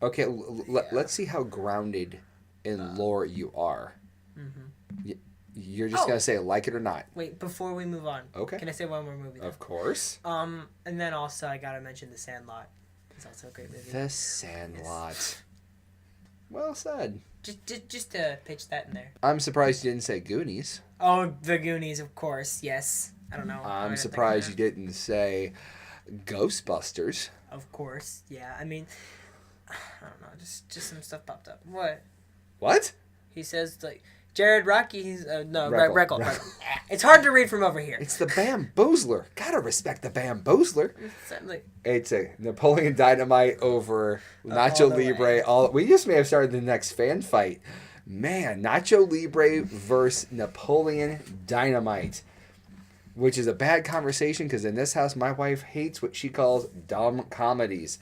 Okay. Let's see how grounded in lore you are. Mm-hmm. You're just gonna say like it or not. Wait, before we move on. Okay. Can I say one more movie? Of course. And then also I gotta mention The Sandlot. It's also a great movie. The Sandlot. Yes. Well said. Just to pitch that in there. I'm surprised you didn't say Goonies. Oh, The Goonies, of course. Yes. I don't know. I'm surprised you didn't say Ghostbusters. Of course. Yeah. I mean, I don't know. Just some stuff popped up. What? What? He says like Jared Rocky. He's Reckel. It's hard to read from over here. It's the Bamboozler. Gotta respect the Bamboozler. It's a Napoleon Dynamite over Nacho Libre. We just may have started the next fan fight. Man, Nacho Libre versus Napoleon Dynamite, which is a bad conversation because in this house, my wife hates what she calls dumb comedies.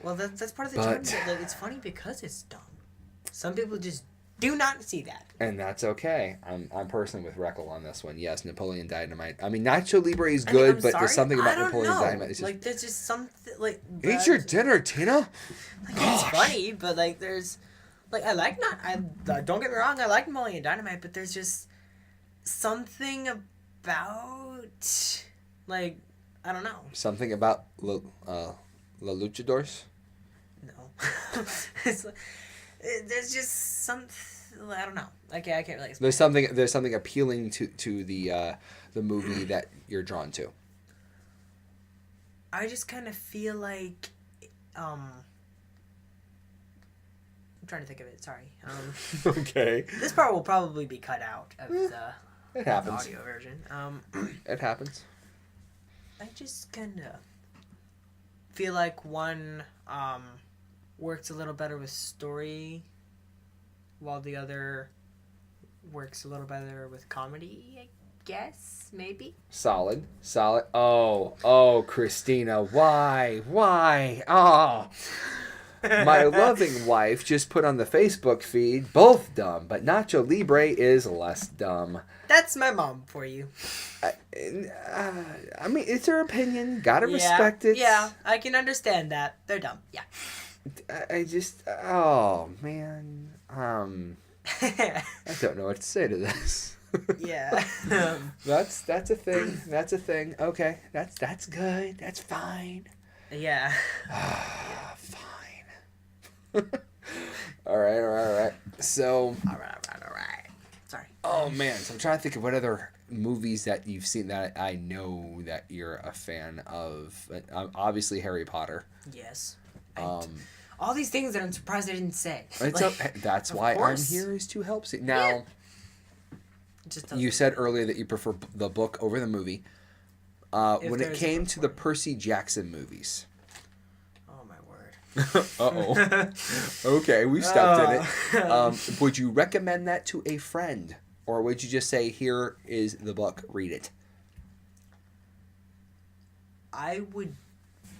Well, that's part of the charm. Like, it's funny because it's dumb. Some people just do not see that. And that's okay. I'm personally with Reckel on this one. Yes, Napoleon Dynamite. I mean, Nacho Libre is good, but there's something about Napoleon Dynamite. It's just, like, there's just something, like... Eat your dinner, Tina! Like, it's funny, but, like, there's... Like, don't get me wrong, I like Napoleon Dynamite, but there's just something about... Like, I don't know. Something about La Luchadors? No. It's like... There's just something I don't know. I can't really explain. There's something appealing to the movie that you're drawn to. I just kind of feel like I'm trying to think of it. Sorry. Okay. This part will probably be cut out of it happens. The audio version. It happens. I just kind of feel like one works a little better with story, while the other works a little better with comedy, I guess, maybe? Solid. Oh, Christina, why? Oh. My loving wife just put on the Facebook feed, both dumb, but Nacho Libre is less dumb. That's my mom for you. I mean, it's her opinion. Gotta respect it. Yeah, I can understand that. They're dumb, yeah. I just, oh man, I don't know what to say to this. Yeah, that's a thing. That's a thing. Okay, that's good. That's fine. Yeah. Fine. All right. So. All right. Sorry. Oh man, so I'm trying to think of what other movies that you've seen that I know that you're a fan of. Obviously, Harry Potter. Yes. All these things that I'm surprised I didn't say. That's why I'm here, is to help. Now, You said earlier that you prefer the book over the movie. When it came to the Percy Jackson movies. Oh, my word. Uh-oh. Okay, we stepped in it. Would you recommend that to a friend? Or would you just say, here is the book, read it? I would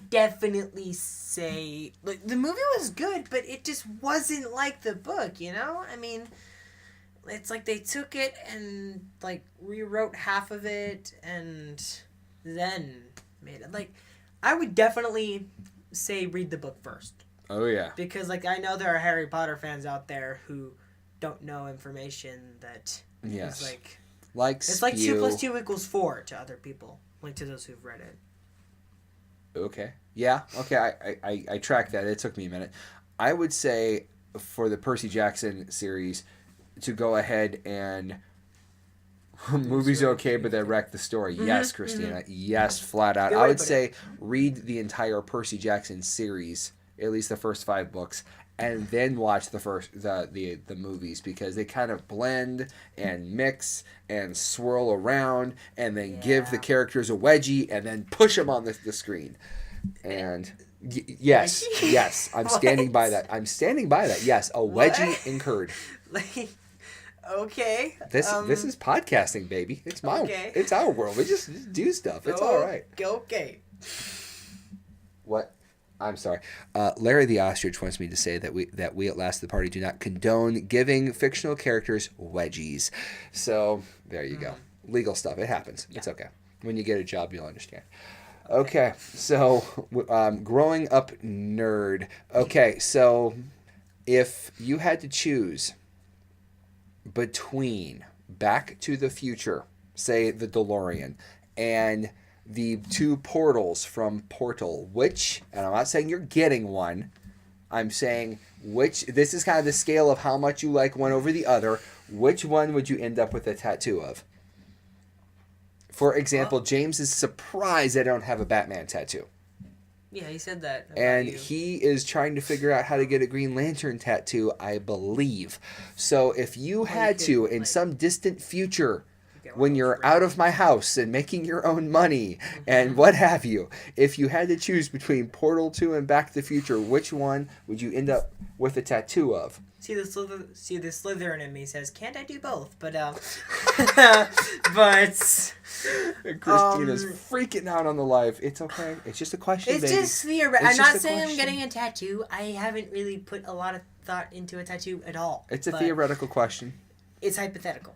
definitely say... Like, the movie was good, but it just wasn't like the book, you know? I mean, it's like they took it and, like, rewrote half of it and then made it. Like, I would definitely say read the book first. Oh, yeah. Because, like, I know there are Harry Potter fans out there who don't know information that is, like... It's like 2 + 2 = 4 to other people. Like, to those who've read it. Okay. Yeah. Okay. I tracked that. It took me a minute. I would say for the Percy Jackson series to go ahead and movie's okay, but they wreck the story. Mm-hmm, yes, Christina. Mm-hmm. Yes, flat out. I would say read the entire Percy Jackson series, at least the first 5 books, and then watch the movies because they kind of blend and mix and swirl around and then give the characters a wedgie and then push them on the screen. And yes, I'm standing by that. Yes, a wedgie incurred. Like, okay. This is podcasting, baby. It's it's our world. We just do stuff. It's all right. Okay. What? I'm sorry. Larry the Ostrich wants me to say that we at Last of the Party do not condone giving fictional characters wedgies. So there you go. Legal stuff. It happens. Yeah. It's okay. When you get a job, you'll understand. Okay. So growing up nerd. Okay. So if you had to choose between Back to the Future, say the DeLorean, and the 2 portals from Portal, which, and I'm not saying you're getting one, I'm saying this is kind of the scale of how much you like one over the other, which one would you end up with a tattoo of? For example, James is surprised I don't have a Batman tattoo. Yeah, he said that. And he is trying to figure out how to get a Green Lantern tattoo, I believe. So if you had to, in some distant future, when you're out of my house and making your own money and what have you, if you had to choose between Portal 2 and Back to the Future, which one would you end up with a tattoo of? See the Slytherin in me says, can't I do both? But Christina's freaking out on the live. It's okay. It's just a question, it's baby. Just theoretical. I'm not saying I'm getting a tattoo. I haven't really put a lot of thought into a tattoo at all. It's a theoretical question. It's hypothetical.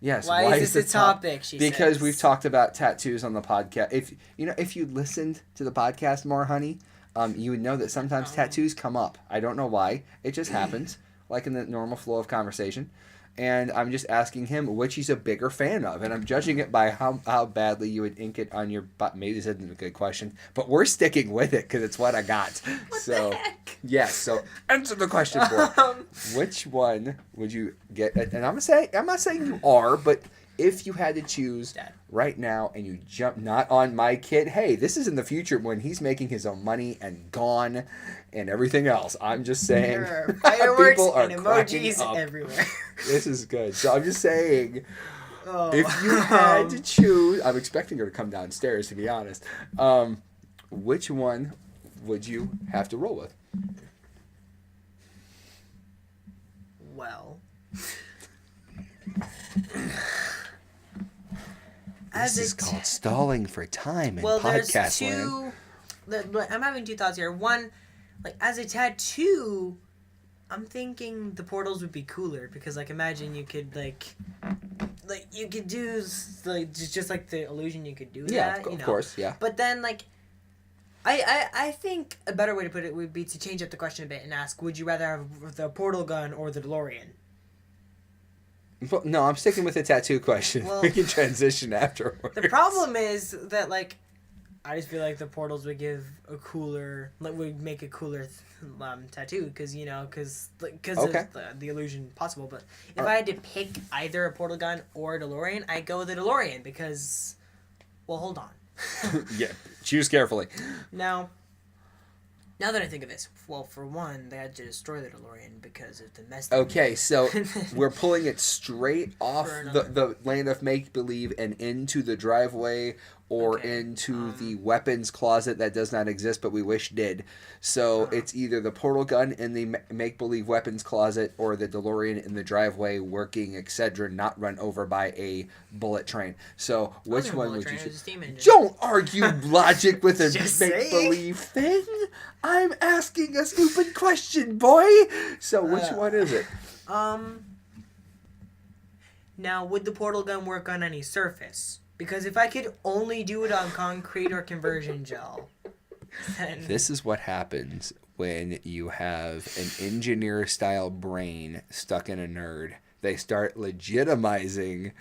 Yes. Why is this a topic? Because we've talked about tattoos on the podcast. If you listened to the podcast more, honey, you would know that sometimes tattoos come up. I don't know why. It just happens, like in the normal flow of conversation. And I'm just asking him which he's a bigger fan of, and I'm judging it by how badly you would ink it on your butt. Maybe this isn't a good question, but we're sticking with it because it's what I got. What the heck? Yes. So answer the question for which one would you get? And I'm not saying you are, but if you had to choose right now, and you jump not on my kid, hey, this is in the future when he's making his own money and gone and everything else. I'm just saying, there are fireworks people are and emojis everywhere. This is good. So I'm just saying, if you had to choose, I'm expecting her to come downstairs, to be honest. Which one would you have to roll with? Well, this is called stalling for time in podcast land. I'm having 2 thoughts here. One, like, as a tattoo, I'm thinking the portals would be cooler because, like, imagine you could you could do just like the illusion, you could do that. Of course, yeah. But then, like, I think a better way to put it would be to change up the question a bit and ask, would you rather have the portal gun or the DeLorean? No, I'm sticking with the tattoo question. Well, we can transition afterwards. The problem is that, like, I just feel like the portals would give a cooler, would make a cooler tattoo because of the illusion possible. But if I had to pick either a portal gun or a DeLorean, I'd go with the DeLorean because, well, hold on. Yeah, choose carefully. Now, Now that I think of this, well, for one, they had to destroy the DeLorean because of the mess. They Okay, made. so we're pulling it straight off For the land of make-believe and into the driveway or into the weapons closet that does not exist but we wish did. So it's either the portal gun in the make-believe weapons closet or the DeLorean in the driveway working, etc., not run over by a bullet train. So which one would you choose? Don't argue logic with a make-believe thing. I'm asking a stupid question, boy. So which one is it? Now, would the portal gun work on any surface? Because if I could only do it on concrete or conversion gel, then... This is what happens when you have an engineer-style brain stuck in a nerd. They start legitimizing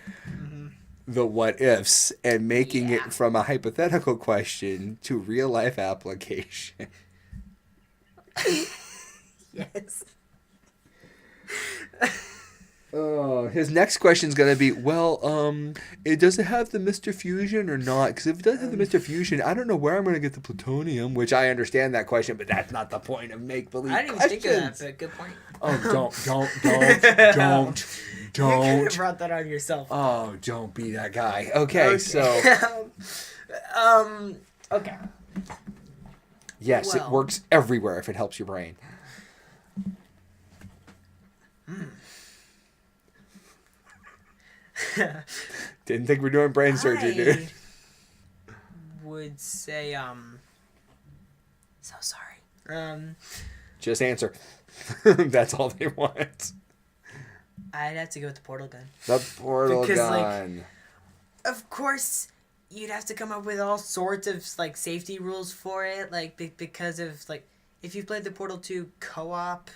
the what-ifs and making it from a hypothetical question to real-life application. Yes. Oh, his next question is going to be, does it have the Mr. Fusion or not? Because if it doesn't have the Mr. Fusion, I don't know where I'm going to get the plutonium, which I understand that question, but that's not the point of make-believe I didn't even think of that, but good point. Oh, don't. You could have brought that on yourself. Oh, don't be that guy. Okay. So. Okay. Yes, it works everywhere if it helps your brain. Didn't think we're doing brain surgery, dude. Would say, so sorry. Just answer. That's all they want. I'd have to go with the portal gun. The portal gun. Of course, you'd have to come up with all sorts of, safety rules for it, because of, if you've played the Portal 2 co-op,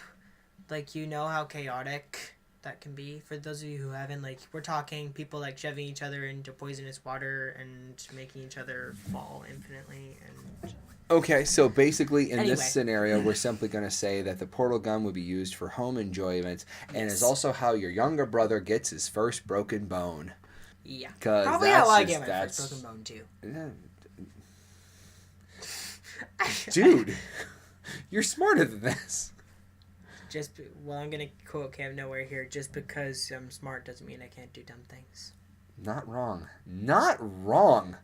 you know how chaotic that can be. For those of you who haven't, we're talking people, shoving each other into poisonous water and making each other fall infinitely, and... Okay, so basically in this scenario, we're simply going to say that the portal gun would be used for home enjoyment and is also how your younger brother gets his first broken bone. Yeah. Probably how I get my first broken bone, too. Dude, you're smarter than this. I'm going to quote Cam Nowhere here. Just because I'm smart doesn't mean I can't do dumb things. Not wrong. Not wrong.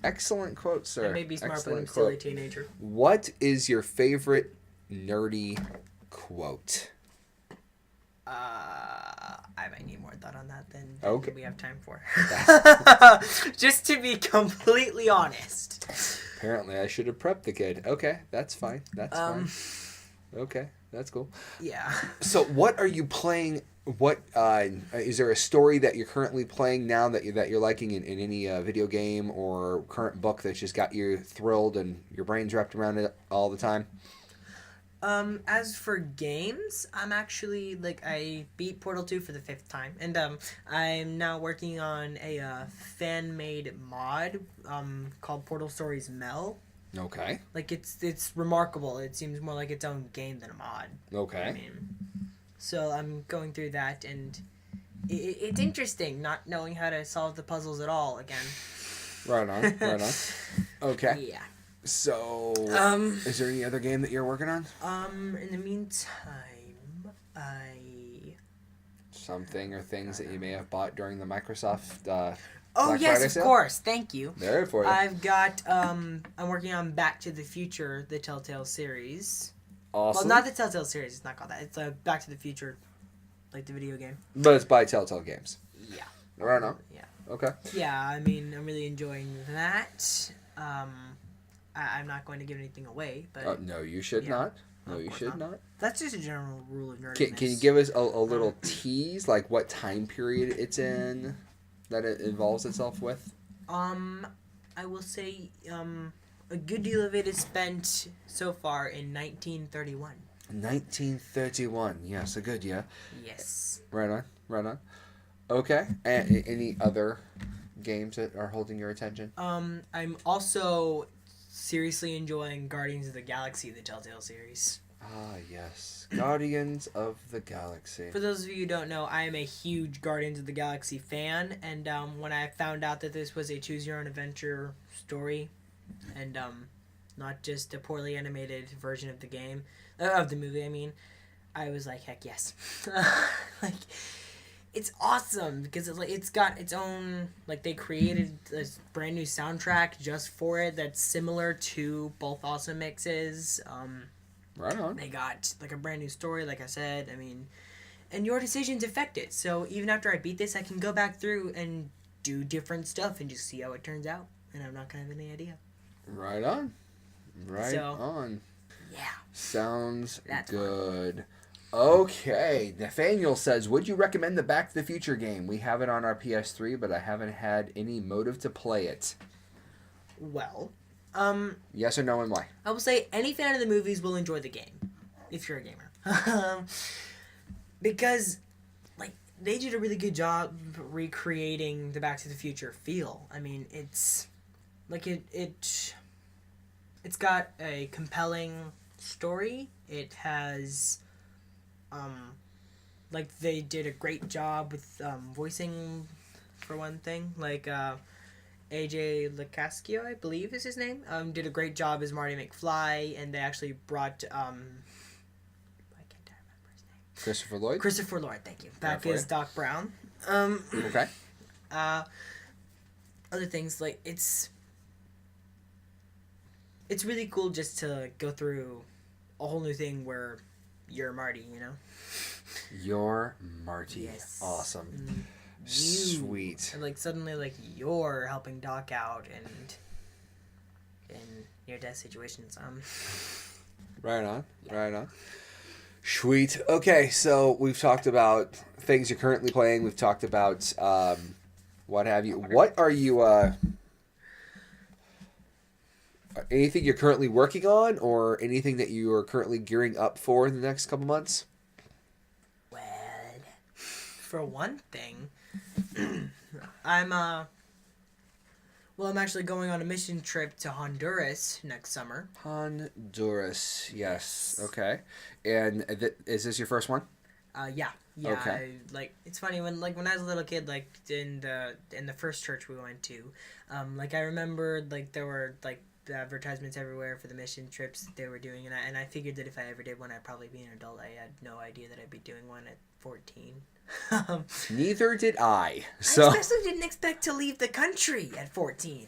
Excellent quote, sir. I may be smart, but I'm still a teenager. What is your favorite nerdy quote? I might need more thought on that than we have time for. Just to be completely honest. Apparently, I should have prepped the kid. Okay, that's fine. That's fine. Okay, that's cool. Yeah. So, what are you playing? What is there a story that you're currently playing now that you're liking in any video game or current book that's just got you thrilled and your brain's wrapped around it all the time? As for games, I'm actually, I beat Portal 2 for the 5th time, and, I'm now working on a, fan-made mod, called Portal Stories Mel. Okay. It's remarkable. It seems more like its own game than a mod. Okay. So I'm going through that, and it's interesting not knowing how to solve the puzzles at all again. Right on. Okay. Yeah. So, is there any other game that you're working on? In the meantime, something or things that you may have bought during the Microsoft Black Friday sale? Of course. Thank you. There for you. I've got, I'm working on Back to the Future, the Telltale series. Awesome. Well, not the Telltale series. It's not called that. It's Back to the Future, the video game. But it's by Telltale Games. Yeah. Right on. Yeah. Okay. Yeah, I'm really enjoying that. I'm not going to give anything away, but... no, you should not. No, you should not. That's just a general rule of nerdiness. Can you give us a little tease, what time period it's in that it involves itself with? I will say, a good deal of it is spent so far in 1931. 1931, yes, a good year. Yes. Right on. Okay, and any other games that are holding your attention? I'm also seriously enjoying Guardians of the Galaxy, the Telltale series. Ah, yes. Guardians of the Galaxy. For those of you who don't know, I am a huge Guardians of the Galaxy fan, and when I found out that this was a choose-your-own-adventure story, and not just a poorly animated version of the game, of the movie, I mean, I was like, heck yes. Like, it's awesome because it's got its own, like, they created this brand new soundtrack just for it that's similar to both awesome mixes. Right on. They got, like, a brand new story, like I said. I mean, and your decisions affect it. So even after I beat this, I can go back through and do different stuff and just see how it turns out. And I'm not going to have any idea. Right on. Right on. Yeah. Sounds That's good. Fun. Okay. Nathaniel says, would you recommend the Back to the Future game? We have it on our PS3, but I haven't had any motive to play it. Well, yes or no, and why? I will say any fan of the movies will enjoy the game, if you're a gamer. Because, like, they did a really good job recreating the Back to the Future feel. I mean, it's, like, it's got a compelling story. It has, like, they did a great job with voicing, for one thing. Like, AJ Lacascio, I believe is his name, did a great job as Marty McFly, and they actually brought, Christopher Lloyd, thank you. Back as Doc Brown. Okay. Other things, like, it's really cool just to go through a whole new thing where you're Marty, you know? You're Marty. Yes. Awesome. Sweet. And, like, suddenly, like, you're helping Doc out and in near-death situations. Right on. Yeah. Right on. Sweet. Okay, so we've talked about things you're currently playing. We've talked about what have you. What are you... anything you're currently working on, or anything that you are currently gearing up for in the next couple months? Well, for one thing, I'm actually going on a mission trip to Honduras next summer. Honduras, yes. Okay. And is this your first one? Yeah. Okay. It's funny when I was a little kid, like in the first church we went to, like I remembered like there were like the advertisements everywhere for the mission trips that they were doing, and I figured that if I ever did one, I'd probably be an adult. I had no idea that I'd be doing one at 14. Neither did I. So I especially didn't expect to leave the country at 14.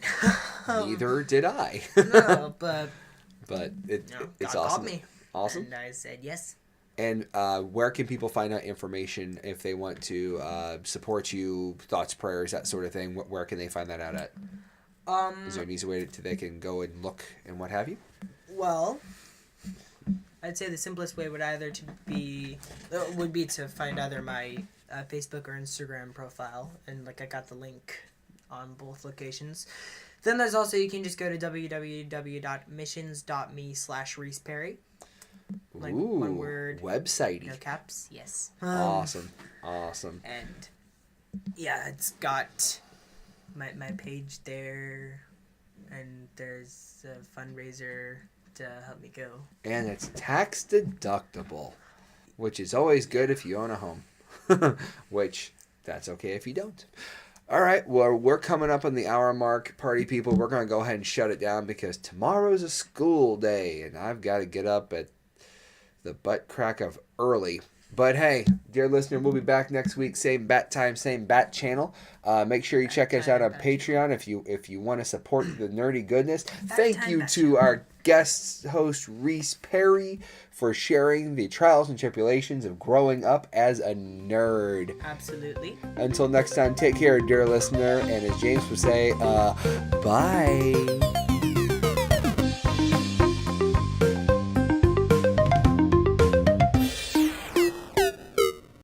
Neither did I. No, but it's God awesome. called me. Awesome. And I said yes. And where can people find out information if they want to support you, thoughts, prayers, that sort of thing? Where can they find that out at? Is there an easy way they can go and look and what have you? Well, I'd say the simplest way would be to find either my Facebook or Instagram profile, and like I got the link on both locations. Then there's also, you can just go to www.missions.me/ReesePerry. Like one word. Website. No caps. Yes. Awesome. And yeah, it's got my page there, and there's a fundraiser to help me go. And it's tax deductible, which is always good if you own a home. Which, that's okay if you don't. All right, well, we're coming up on the hour mark, party people. We're going to go ahead and shut it down because tomorrow's a school day, and I've got to get up at the butt crack of early. But hey, dear listener, we'll be back next week, same bat time, same bat channel. Make sure you check us out on Patreon if you want to support the nerdy goodness. Thank you to our guest host Reese Perry for sharing the trials and tribulations of growing up as a nerd. Absolutely. Until next time, take care, dear listener, and as James would say, bye.